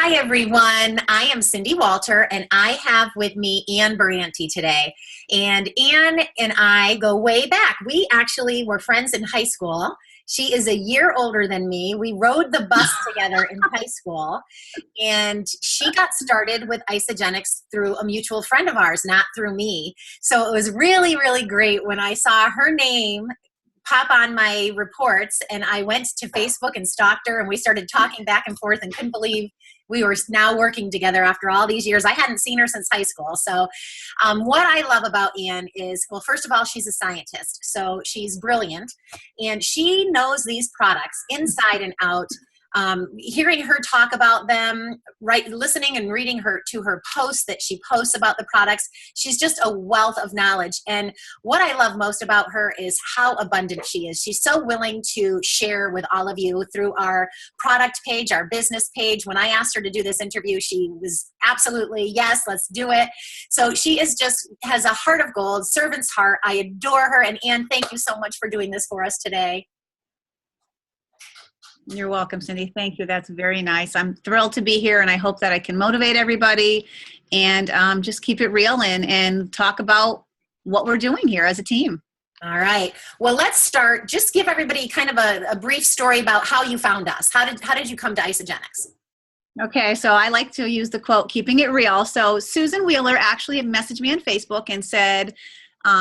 Hi, everyone. I am Cindy Walter, and I have with me Ann Barrante today. And Ann and I go way back. We actually were friends in high school. She is a year older than me. We rode the bus together in high school, and she got started with Isogenics through a mutual friend of ours, not through me. So it was really, really great when I saw her name pop on my reports, and I went to Facebook and stalked her, and we started talking back and forth and couldn't believe we were now working together after all these years. I hadn't seen her since high school. So what I love about Ann is, well, first of all, she's a scientist. So she's brilliant, and she knows these products inside and out. Hearing her talk about them, right, listening and reading her posts that she posts about the products, she's just a wealth of knowledge. And what I love most about her is how abundant she is. She's so willing to share with all of you through our product page, our business page. When I asked her to do this interview, she was absolutely, yes, let's do it. So she is just has a heart of gold, servant's heart. I adore her. And Ann, thank you so much for doing this for us today. You're welcome, Cindy. Thank you. That's very nice. I'm thrilled to be here, and I hope that I can motivate everybody and just keep it real and talk about what we're doing here as a team. All right. Well, let's start. Just give everybody kind of a brief story about how you found us. How did you come to Isogenics? Okay, so I like to use the quote, keeping it real. So Susan Wheeler actually messaged me on Facebook and said,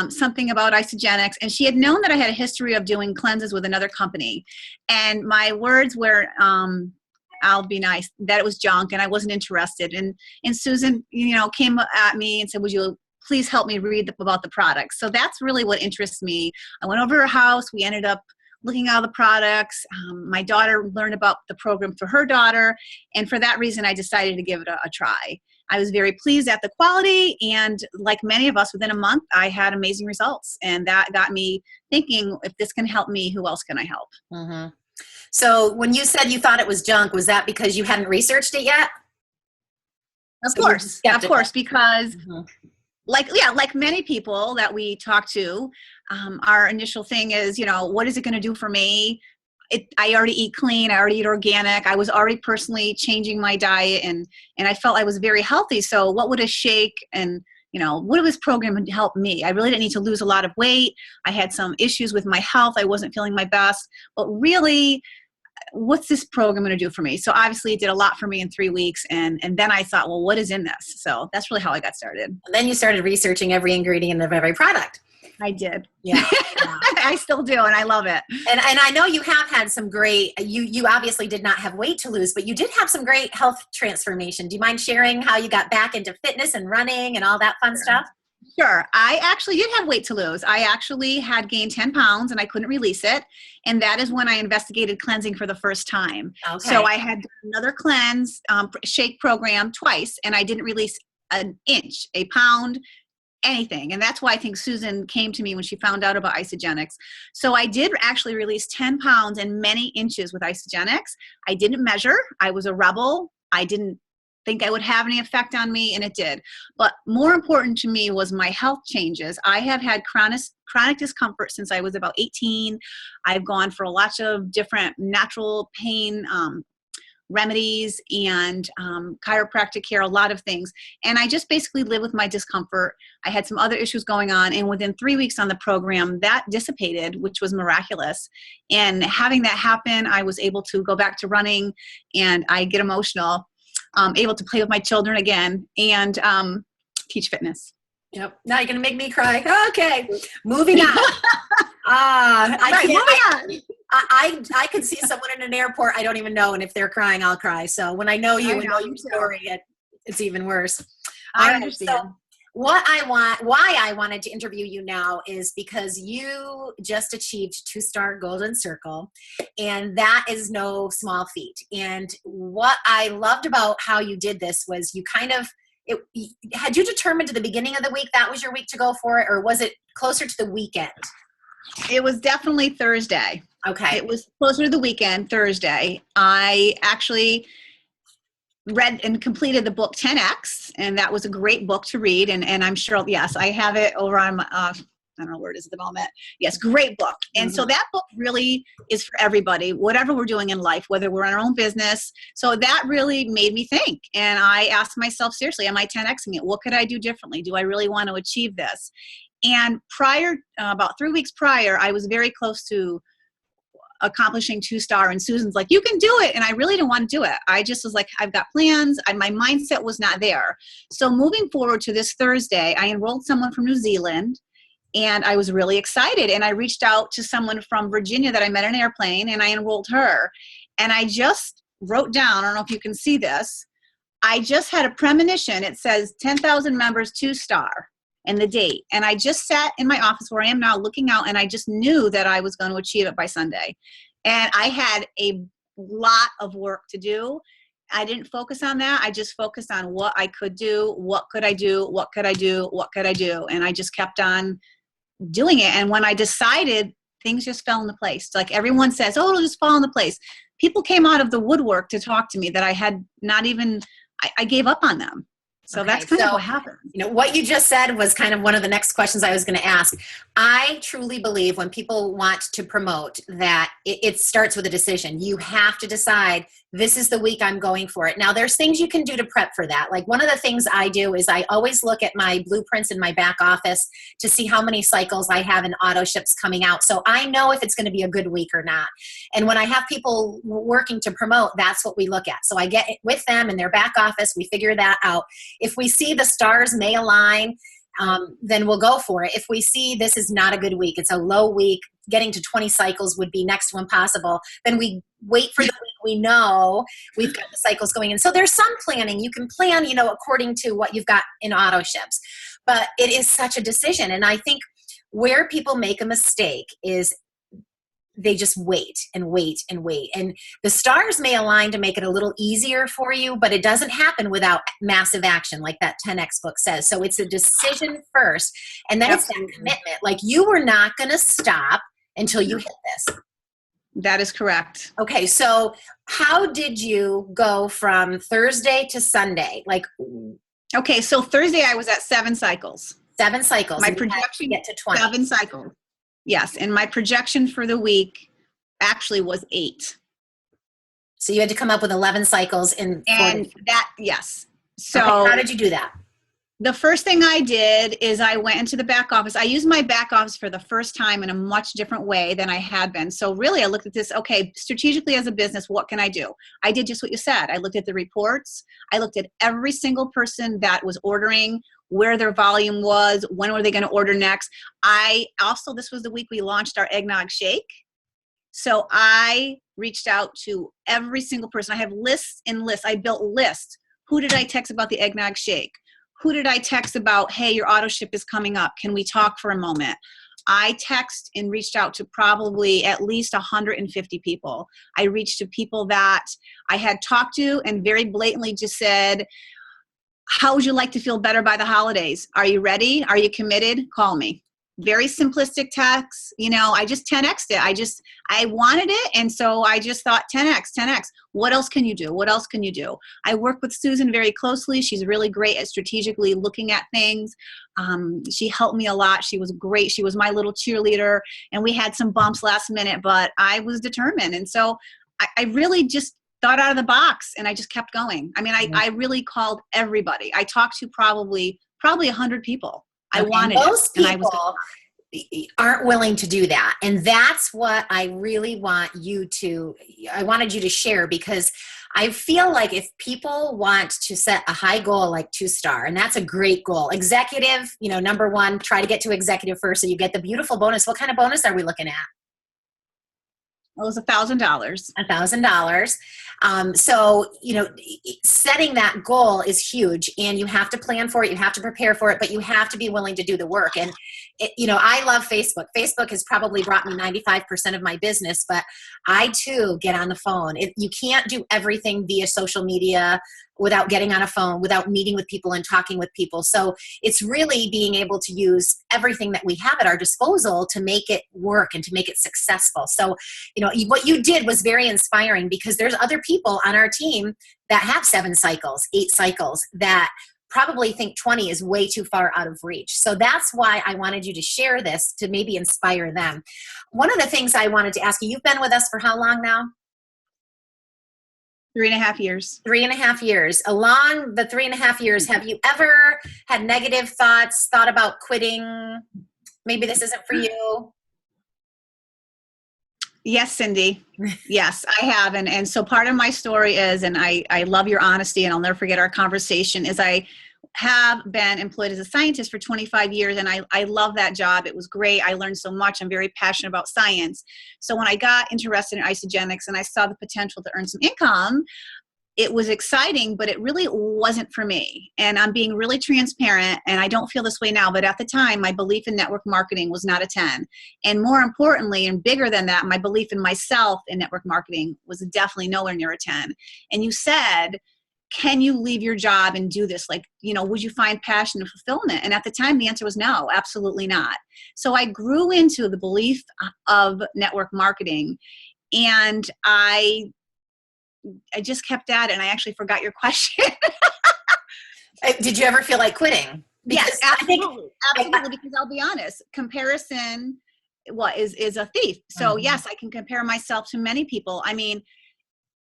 something about Isogenics, and she had known that I had a history of doing cleanses with another company, and my words were, I'll be nice, that it was junk and I wasn't interested. And Susan, came at me and said, would you please help me read about the products? So that's really what interests me. I went over to her house. We ended up looking at all the products. My daughter learned about the program for her daughter, and for that reason, I decided to give it a try. I was very pleased at the quality, and like many of us, within a month, I had amazing results. And that got me thinking, if this can help me, who else can I help? Mm-hmm. So when you said you thought it was junk, was that because you hadn't researched it yet? Of course, because like many people that we talk to, our initial thing is, what is it going to do for me? I already eat clean. I already eat organic. I was already personally changing my diet, and I felt I was very healthy. So what would a shake and, what would this program help me? I really didn't need to lose a lot of weight. I had some issues with my health. I wasn't feeling my best. But really, what's this program going to do for me? So obviously it did a lot for me in 3 weeks. And then I thought, well, what is in this? So that's really how I got started. And then you started researching every ingredient of every product. I did. Yeah. I still do, and I love it. And I know you have had some great, you obviously did not have weight to lose, but you did have some great health transformation. Do you mind sharing how you got back into fitness and running and all that fun stuff? Sure. I actually did have weight to lose. I actually had gained 10 pounds and I couldn't release it. And that is when I investigated cleansing for the first time. Okay. So I had another cleanse shake program twice, and I didn't release an inch, a pound, anything. And that's why I think Susan came to me when she found out about Isogenics. So I did actually release 10 pounds and many inches with Isogenics. I didn't measure. I was a rebel. I didn't think I would have any effect on me, and it did. But more important to me was my health changes. I have had chronic discomfort since I was about 18. I've gone for lots of different natural pain remedies and chiropractic care, a lot of things. And I just basically live with my discomfort. I had some other issues going on, and within 3 weeks on the program, that dissipated, which was miraculous. And having that happen, I was able to go back to running, and I get emotional, able to play with my children again, and teach fitness. Yep. Now you're going to make me cry. Okay. Moving on. I could see someone in an airport I don't even know, and if they're crying, I'll cry. So when I know you and know your story, it's even worse. I understand. So why I wanted to interview you now is because you just achieved 2-star Golden Circle, and that is no small feat. And what I loved about how you did this was you kind of, had you determined at the beginning of the week that was your week to go for it, or was it closer to the weekend? It was definitely Thursday. Okay. It was closer to the weekend, Thursday. I actually read and completed the book 10X, and that was a great book to read. And I'm sure, yes, I have it over on I don't know where it is at the moment. Yes, great book. And so that book really is for everybody, whatever we're doing in life, whether we're in our own business. So that really made me think. And I asked myself, seriously, am I 10Xing it? What could I do differently? Do I really want to achieve this? And prior, about 3 weeks prior, I was very close to accomplishing 2-star, and Susan's like, you can do it. And I really didn't want to do it. I just was like, I've got plans. My mindset was not there. So moving forward to this Thursday, I enrolled someone from New Zealand. And I was really excited. And I reached out to someone from Virginia that I met on an airplane, and I enrolled her. And I just wrote down, I don't know if you can see this, I just had a premonition. It says 10,000 members, 2-star, and the date. And I just sat in my office where I am now looking out, and I just knew that I was going to achieve it by Sunday. And I had a lot of work to do. I didn't focus on that. I just focused on what I could do. What could I do? What could I do? What could I do? And I just kept on doing it. And when I decided, things just fell into place. Like everyone says, oh, it'll just fall into place. People came out of the woodwork to talk to me that I had not even, I gave up on them. So that's kind of what happened. What you just said was kind of one of the next questions I was going to ask. I truly believe when people want to promote that it starts with a decision. You have to decide, this is the week I'm going for it. Now, there's things you can do to prep for that. Like one of the things I do is I always look at my blueprints in my back office to see how many cycles I have in auto ships coming out. So I know if it's going to be a good week or not. And when I have people working to promote, that's what we look at. So I get with them in their back office. We figure that out. If we see the stars may align, then we'll go for it. If we see this is not a good week, it's a low week, getting to 20 cycles would be next to impossible, then we wait for the week we know we've got the cycles going in. So there's some planning. You can plan, according to what you've got in auto ships. But it is such a decision. And I think where people make a mistake is they just wait and wait and wait. And the stars may align to make it a little easier for you, but it doesn't happen without massive action, like that 10X book says. So it's a decision first, and then it's that commitment. Like you were not going to stop until you hit this. That is correct. Okay, so how did you go from Thursday to Sunday? Okay, so Thursday I was at 7 cycles. 7 cycles. My projection get to 20. 7 cycles. Yes, and my projection for the week actually was 8. So you had to come up with 11 cycles in. And that, yes. So okay, how did you do that? The first thing I did is I went into the back office. I used my back office for the first time in a much different way than I had been. So really I looked at this, okay, strategically as a business, what can I do? I did just what you said. I looked at the reports. I looked at every single person that was ordering, where their volume was, when were they going to order next. This was the week we launched our eggnog shake. So I reached out to every single person. I have lists and lists. I built lists. Who did I text about the eggnog shake? Who did I text about, hey, your auto ship is coming up. Can we talk for a moment? I text and reached out to probably at least 150 people. I reached to people that I had talked to and very blatantly just said, how would you like to feel better by the holidays? Are you ready? Are you committed? Call me. Very simplistic text. I just 10x'd it. I wanted it. And so I just thought 10x. What else can you do? What else can you do? I work with Susan very closely. She's really great at strategically looking at things. She helped me a lot. She was great. She was my little cheerleader, and we had some bumps last minute, but I was determined. And so I really just thought out of the box, and I just kept going. I mean, I really called everybody. I talked to probably 100 people. I wanted most it. People aren't willing to do that. And that's what I really wanted you to share, because I feel like if people want to set a high goal like 2-star, and that's a great goal, executive, number one, try to get to executive first so you get the beautiful bonus. What kind of bonus are we looking at? It was $1,000. $1,000. So, setting that goal is huge, and you have to plan for it. You have to prepare for it, but you have to be willing to do the work. And, I love Facebook. Facebook has probably brought me 95% of my business, but I too get on the phone. You can't do everything via social media without getting on a phone, without meeting with people and talking with people. So it's really being able to use everything that we have at our disposal to make it work and to make it successful. So, what you did was very inspiring, because there's other people on our team that have 7 cycles, 8 cycles, that probably think 20 is way too far out of reach. So that's why I wanted you to share this to maybe inspire them. One of the things I wanted to ask you, you've been with us for how long now? 3.5 years. 3.5 years. Along the 3.5 years, have you ever had negative thoughts, thought about quitting? Maybe this isn't for you? Yes, Cindy. Yes, I have. And so part of my story is, and I love your honesty, and I'll never forget our conversation, is I have been employed as a scientist for 25 years, and I love that job. It was great. I learned so much. I'm very passionate about science. So when I got interested in isogenics and I saw the potential to earn some income, it was exciting, but it really wasn't for me. And I'm being really transparent, and I don't feel this way now, but at the time, my belief in network marketing was not a 10. And more importantly, and bigger than that, my belief in myself in network marketing was definitely nowhere near a 10. And you said, can you leave your job and do this? Like, would you find passion and fulfillment? And at the time, the answer was no, absolutely not. So I grew into the belief of network marketing, and I just kept at it, and I actually forgot your question. Did you ever feel like quitting? Because yes, absolutely. Absolutely, because I'll be honest, comparison is a thief. So yes, I can compare myself to many people. I mean,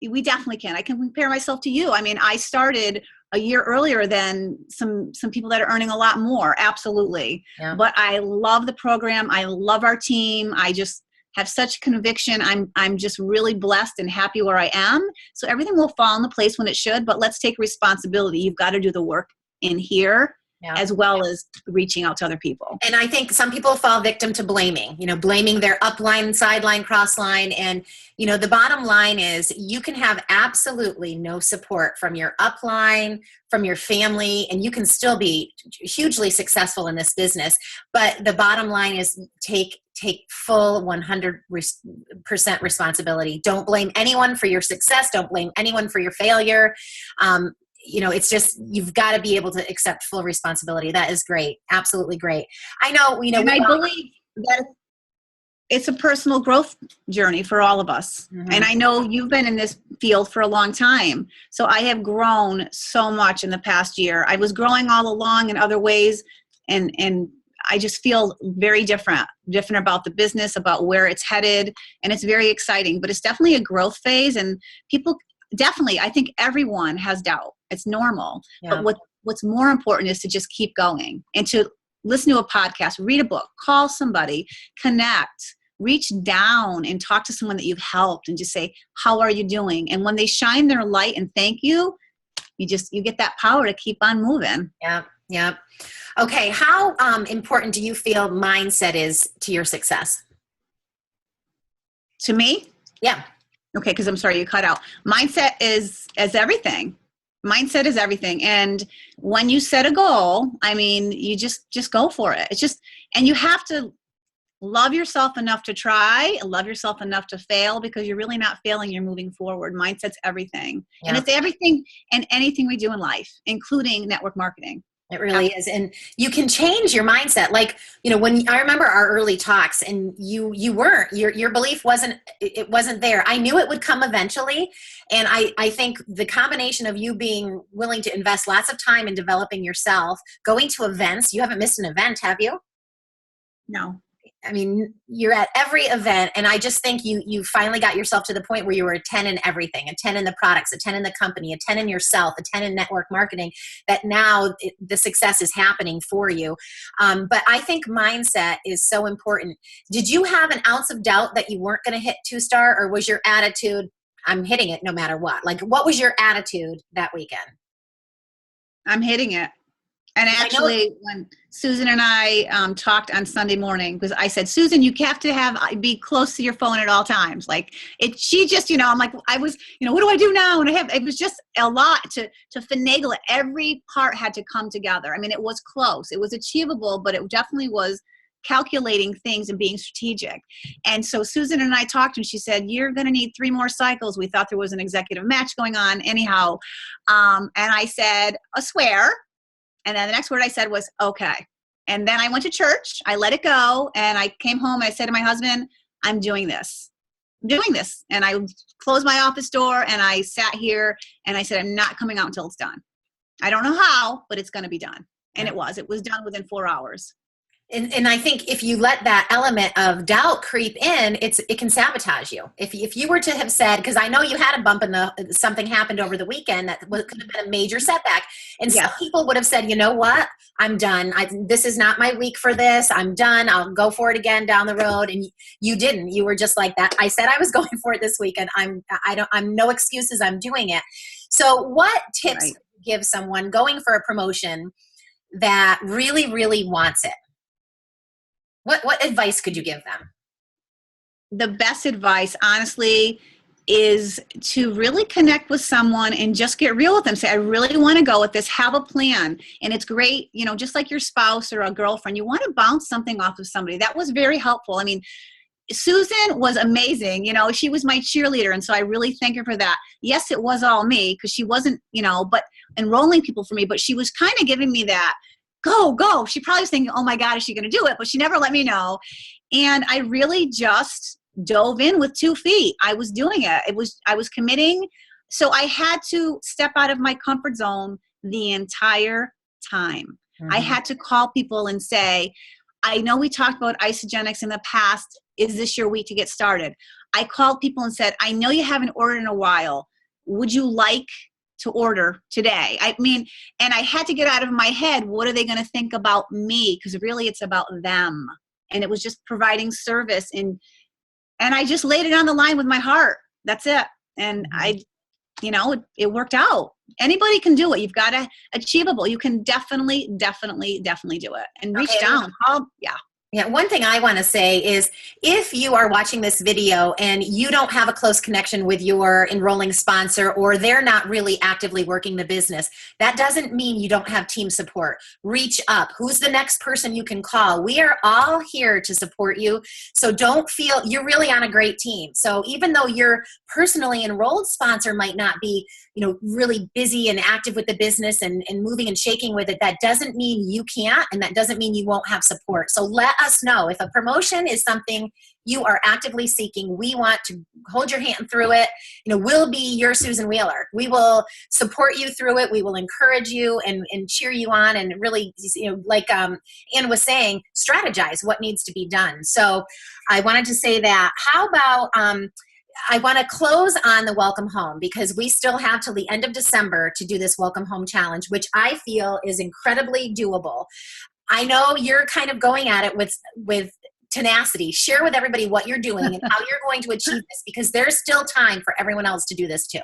we definitely can. I can compare myself to you. I mean, I started a year earlier than some people that are earning a lot more. Absolutely. Yeah. But I love the program. I love our team. I just have such conviction. I'm just really blessed and happy where I am. So everything will fall into place when it should, but let's take responsibility. You've got to do the work in here. Yeah. As well as reaching out to other people. And I think some people fall victim to blaming their upline, sideline, crossline. And, the bottom line is you can have absolutely no support from your upline, from your family, and you can still be hugely successful in this business. But the bottom line is take full 100% responsibility. Don't blame anyone for your success. Don't blame anyone for your failure. It's just, you've got to be able to accept full responsibility. That is great. Absolutely great. I know, and I believe that it's a personal growth journey for all of us. Mm-hmm. And I know you've been in this field for a long time. So I have grown so much in the past year. I was growing all along in other ways, and I just feel very different about the business, about where it's headed. And it's very exciting, but it's definitely a growth phase, and people definitely, I think everyone has doubt. It's normal. Yeah. But what's more important is to just keep going and to listen to a podcast, read a book, call somebody, connect, reach down and talk to someone that you've helped and just say, how are you doing? And when they shine their light and thank you, you get that power to keep on moving. Yeah. Yeah. Okay. How important do you feel mindset is to your success? To me? Yeah. Okay, because I'm sorry, you cut out. Mindset is everything. Mindset is everything. And when you set a goal, I mean, you just go for it. It's just, and you have to love yourself enough to try, love yourself enough to fail, because you're really not failing, you're moving forward. Mindset's everything. Yeah. And it's everything and anything we do in life, including network marketing. It really is. And you can change your mindset. Like, when I remember our early talks, and you weren't, your belief wasn't there. I knew it would come eventually. And I think the combination of you being willing to invest lots of time in developing yourself, going to events, you haven't missed an event, have you? No. I mean, you're at every event, and I just think you finally got yourself to the point where you were a 10 in everything, a 10 in the products, a 10 in the company, a 10 in yourself, a 10 in network marketing, that now the success is happening for you. But I think mindset is so important. Did you have an ounce of doubt that you weren't going to hit 2-star, or was your attitude, I'm hitting it no matter what? Like, what was your attitude that weekend? I'm hitting it. And actually, when Susan and I talked on Sunday morning, because I said, Susan, you have to be close to your phone at all times. Like she just, I'm like, I was, what do I do now? And it was just a lot to finagle it. Every part had to come together. I mean, it was close. It was achievable, but it definitely was calculating things and being strategic. And so Susan and I talked, and she said, you're going to need 3 more cycles. We thought there was an executive match going on anyhow. And I said, I swear. And then the next word I said was, okay. And then I went to church. I let it go. And I came home. And I said to my husband, I'm doing this. I'm doing this. And I closed my office door, and I sat here, and I said, I'm not coming out until it's done. I don't know how, but it's going to be done. And it was done within 4 hours. And I think if you let that element of doubt creep in, it can sabotage you. If you were to have said, because I know you had a bump in something happened over the weekend that could have been a major setback, and some people would have said, you know what, I'm done. This is not my week for this. I'm done. I'll go for it again down the road. And you didn't. You were just like that. I said I was going for it this weekend. I'm no excuses. I'm doing it. So what tips would you give someone going for a promotion that really, really wants it? What advice could you give them? The best advice, honestly, is to really connect with someone and just get real with them. Say, I really want to go with this, have a plan. And it's great, just like your spouse or a girlfriend, you want to bounce something off of somebody. That was very helpful. I mean, Susan was amazing. She was my cheerleader. And so I really thank her for that. Yes, it was all me because she wasn't, but enrolling people for me, but she was kind of giving me that, go. She probably was thinking, oh my God, is she going to do it? But she never let me know. And I really just dove in with 2 feet. I was doing it. I was committing. So I had to step out of my comfort zone the entire time. Mm-hmm. I had to call people and say, I know we talked about Isagenix in the past. Is this your week to get started? I called people and said, I know you haven't ordered in a while. Would you like to order today? I mean, and I had to get out of my head, what are they going to think about me? Because really it's about them. And it was just providing service. And I just laid it on the line with my heart. That's it. And it worked out. Anybody can do it. You've got to achievable. You can definitely do it. And reach down. Yeah, one thing I want to say is if you are watching this video and you don't have a close connection with your enrolling sponsor or they're not really actively working the business, that doesn't mean you don't have team support. Reach up. Who's the next person you can call? We are all here to support you. So don't feel you're really on a great team. So even though your personally enrolled sponsor might not be, really busy and active with the business and moving and shaking with it, that doesn't mean you can't, and that doesn't mean you won't have support. So let us know if a promotion is something you are actively seeking. We want to hold your hand through it. We'll be your Susan Wheeler. We will support you through it. We will encourage you and cheer you on, and really, like Ann was saying, strategize what needs to be done. So I wanted to say that. How about I want to close on the Welcome Home, because we still have till the end of December to do this Welcome Home Challenge, which I feel is incredibly doable. I know you're kind of going at it with tenacity. Share with everybody what you're doing and how you're going to achieve this, because there's still time for everyone else to do this too.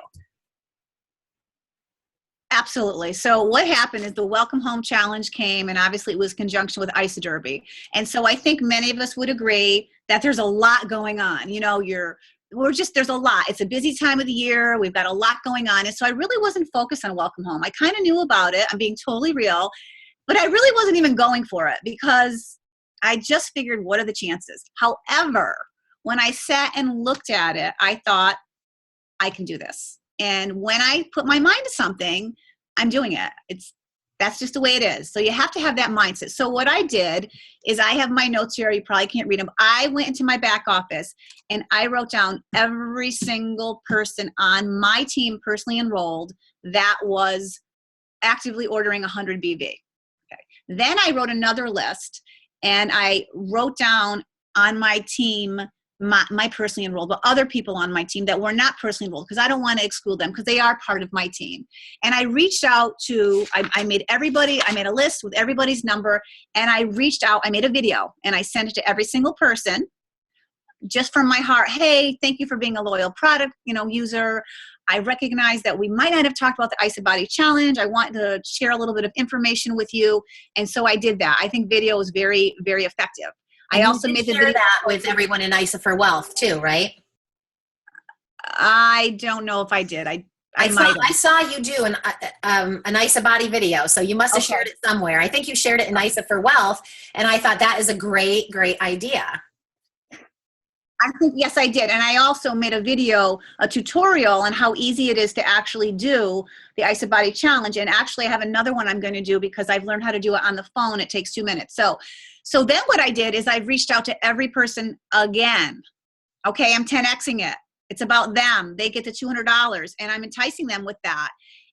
Absolutely. So what happened is the Welcome Home Challenge came, and obviously it was in conjunction with ISA Derby. And so I think many of us would agree that there's a lot going on. There's a lot. It's a busy time of the year. We've got a lot going on. And so I really wasn't focused on Welcome Home. I kind of knew about it. I'm being totally real, but I really wasn't even going for it because I just figured, what are the chances? However, when I sat and looked at it, I thought, I can do this. And when I put my mind to something, I'm doing it. That's just the way it is. So you have to have that mindset. So what I did is, I have my notes here. You probably can't read them. I went into my back office and I wrote down every single person on my team personally enrolled that was actively ordering 100 BV. Okay. Then I wrote another list and I wrote down on my team my personally enrolled, but other people on my team that were not personally enrolled, because I don't want to exclude them because they are part of my team. And I reached out to, I made a list with everybody's number, and I reached out, I made a video and I sent it to every single person just from my heart. Hey, thank you for being a loyal product, user. I recognize that we might not have talked about the ISA Body Challenge. I want to share a little bit of information with you. And so I did that. I think video is very, very effective. I also made the video that with everyone in ISA for Wealth too, right? I don't know if I did. I saw you do an ISA body video, so you must have shared it somewhere. I think you shared it in ISA for Wealth, and I thought that is a great, great idea. I think, yes, I did. And I also made a tutorial on how easy it is to actually do the ISA Body Challenge. And actually I have another one I'm going to do because I've learned how to do it on the phone. It takes 2 minutes. So then what I did is I reached out to every person again. Okay, I'm 10Xing it. It's about them. They get the $200 and I'm enticing them with that.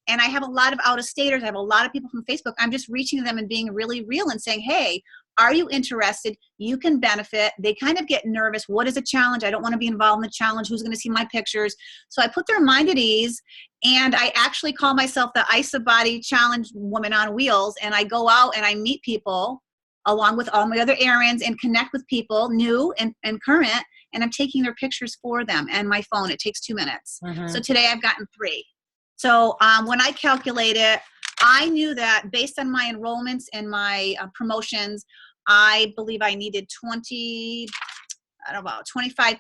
And I have a lot of out-of-staters. I have a lot of people from Facebook. I'm just reaching them and being really real and saying, hey, are you interested? You can benefit. They kind of get nervous. What is a challenge? I don't want to be involved in the challenge. Who's going to see my pictures? So I put their mind at ease, and I actually call myself the Isobody Challenge Woman on Wheels. And I go out and I meet people along with all my other errands and connect with people, new and current, and I'm taking their pictures for them and my phone. It takes 2 minutes. So today I've gotten 3. So when I calculate it, I knew that based on my enrollments and my promotions, I believe I needed 25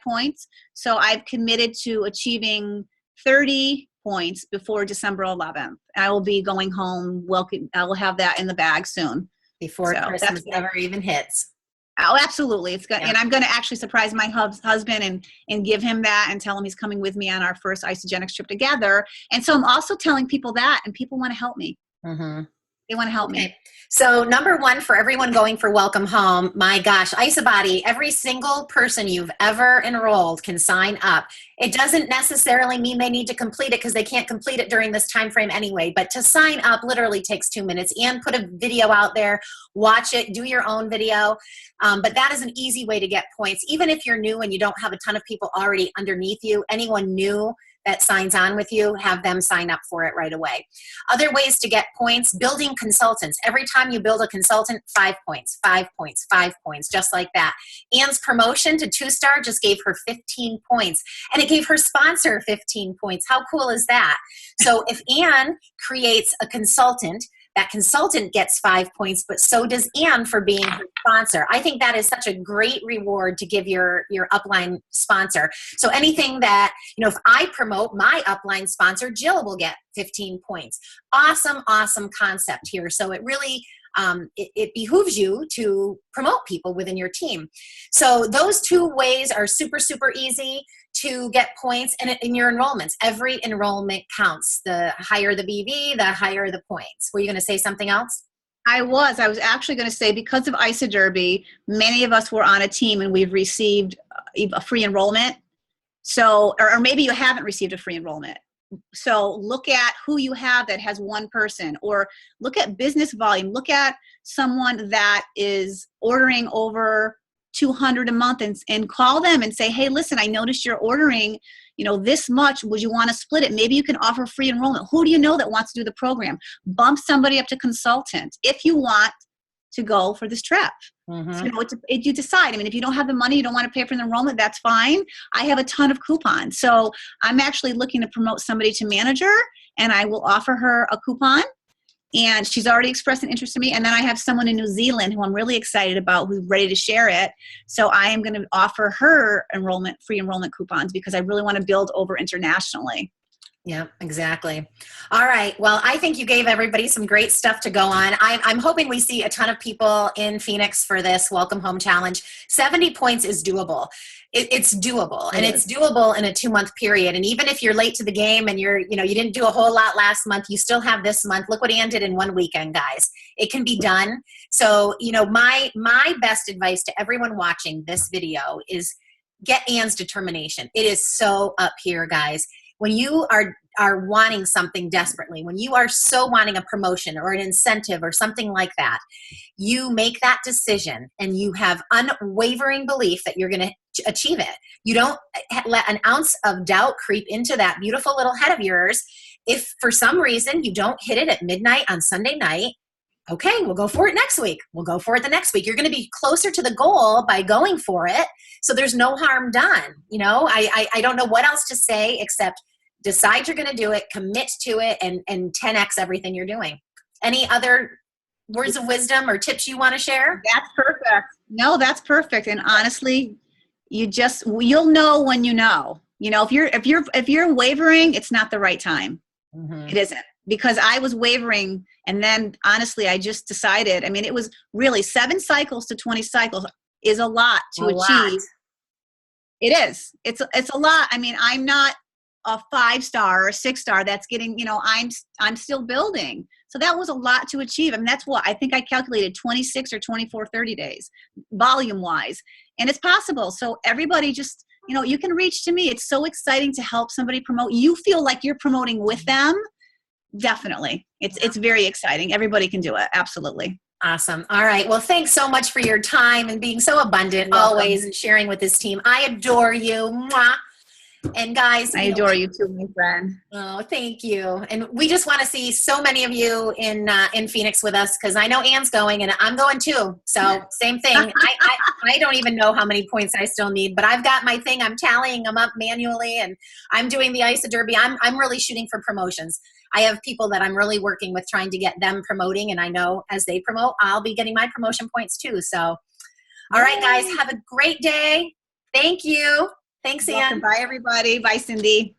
points. So I've committed to achieving 30 points before December 11th. I will be going home. I will have that in the bag soon. Before Christmas ever even hits. Oh, absolutely. It's good. Yeah. And I'm going to actually surprise my husband and give him that and tell him he's coming with me on our first Isogenics trip together. And so I'm also telling people that, and people want to help me. They want to help me. So number 1 for everyone going for Welcome Home, my gosh, Isobody, every single person you've ever enrolled can sign up. It doesn't necessarily mean they need to complete it because they can't complete it during this time frame anyway, but to sign up literally takes 2 minutes. And put a video out there, watch it, do your own video. But that is an easy way to get points. Even if you're new and you don't have a ton of people already underneath you, anyone new that signs on with you, have them sign up for it right away. Other ways to get points, building consultants. Every time you build a consultant, 5 points, 5 points, 5 points, just like that. Ann's promotion to 2-star just gave her 15 points, and it gave her sponsor 15 points. How cool is that? So if Ann creates a consultant, that consultant gets 5 points, but so does Ann for being her sponsor. I think that is such a great reward to give your upline sponsor. So anything that, if I promote my upline sponsor, Jill will get 15 points. Awesome, awesome concept here. So it really, it behooves you to promote people within your team. So those 2 ways are super, super easy to get points. And in your enrollments, every enrollment counts. The higher the BV, the higher the points. Were you going to say something else? I was actually going to say, because of Isoderby, many of us were on a team and we've received a free enrollment. So, or maybe you haven't received a free enrollment. So look at who you have that has 1 person, or look at business volume. Look at someone that is ordering over 200 a month and call them and say, hey, listen, I noticed you're ordering, this much. Would you want to split it? Maybe you can offer free enrollment. Who do you know that wants to do the program? Bump somebody up to consultant if you want to go for this trip. So, you decide. I mean, if you don't have the money, you don't want to pay for the enrollment, that's fine. I have a ton of coupons. So I'm actually looking to promote somebody to manager, and I will offer her a coupon. And she's already expressed an interest in me. And then I have someone in New Zealand who I'm really excited about, who's ready to share it. So I am going to offer her free enrollment coupons, because I really want to build over internationally. Yeah, exactly. All right. Well, I think you gave everybody some great stuff to go on. I'm hoping we see a ton of people in Phoenix for this Welcome Home Challenge. 70 points is doable. It's doable, and it's doable in a 2-month period. And even if you're late to the game and you didn't do a whole lot last month, you still have this month. Look what Ann did in 1 weekend, guys. It can be done. So, my best advice to everyone watching this video is get Ann's determination. It is so up here, guys. When you are wanting something desperately, when you are so wanting a promotion or an incentive or something like that, you make that decision and you have unwavering belief that you're going to achieve it. You don't let an ounce of doubt creep into that beautiful little head of yours. If for some reason you don't hit it at midnight on Sunday night, okay, we'll go for it next week. We'll go for it the next week. You're going to be closer to the goal by going for it. So there's no harm done. I don't know what else to say except decide you're going to do it, commit to it, and 10x everything you're doing. Any other words of wisdom or tips you want to share? That's perfect. No, that's perfect. And honestly, you'll know when you know. If you're wavering, it's not the right time. It isn't. Because I was wavering, and then honestly, I just decided. I mean, it was really 7 cycles to 20 cycles is a lot to achieve. It is. It's a lot. I mean, I'm not a 5-star or a 6-star that's getting, I'm still building. So that was a lot to achieve. I mean, that's what I think I calculated 26 or 24, 30 days volume wise. And it's possible. So everybody just, you can reach to me. It's so exciting to help somebody promote. You feel like you're promoting with them. Definitely. It's very exciting. Everybody can do it. Absolutely. Awesome. All right. Well, thanks so much for your time and being so abundant always and sharing with this team. I adore you. Mwah. And guys, I adore you too, my friend. Oh, thank you. And we just want to see so many of you in Phoenix with us, because I know Ann's going and I'm going too. So same thing. I don't even know how many points I still need, but I've got my thing. I'm tallying them up manually, and I'm doing the Ice Derby. I'm really shooting for promotions. I have people that I'm really working with, trying to get them promoting, and I know as they promote, I'll be getting my promotion points too. So, all right, guys, have a great day. Thank you. Thanks, Ann. Bye, everybody. Bye, Cindy.